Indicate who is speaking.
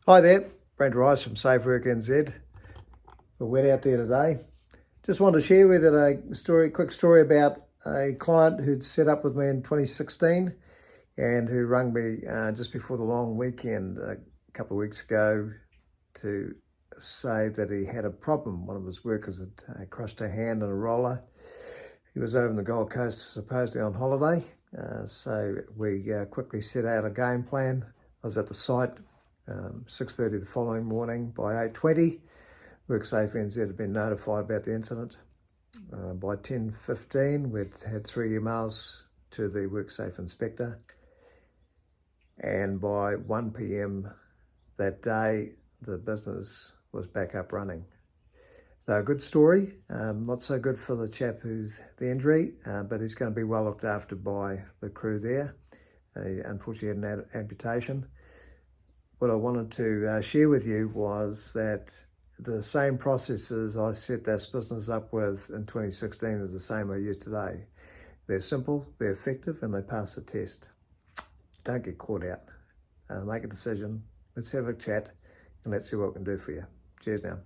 Speaker 1: Hi there, Brent Rice from Safe Work NZ. We're wet out there today. Just wanted to share with you a quick story about a client who'd set up with me in 2016 and who rang me just before the long weekend a couple of weeks ago to say that he had a problem. One of his workers had crushed a hand in a roller. He was over in the Gold Coast, supposedly on holiday. So we quickly set out a game plan. I was at the site 6:30 the following morning. By 8:20, Worksafe NZ had been notified about the incident. By 10:15, we'd had 3 emails to the Worksafe inspector. And by 1 p.m. that day, the business was back up running. So a good story, not so good for the chap who's the injury, but he's going to be well looked after by the crew there. He unfortunately had an amputation. What I wanted to share with you was that the same processes I set this business up with in 2016 is the same I use today. They're simple, they're effective, and they pass the test. Don't get caught out. Make a decision. Let's have a chat, and let's see what we can do for you. Cheers now.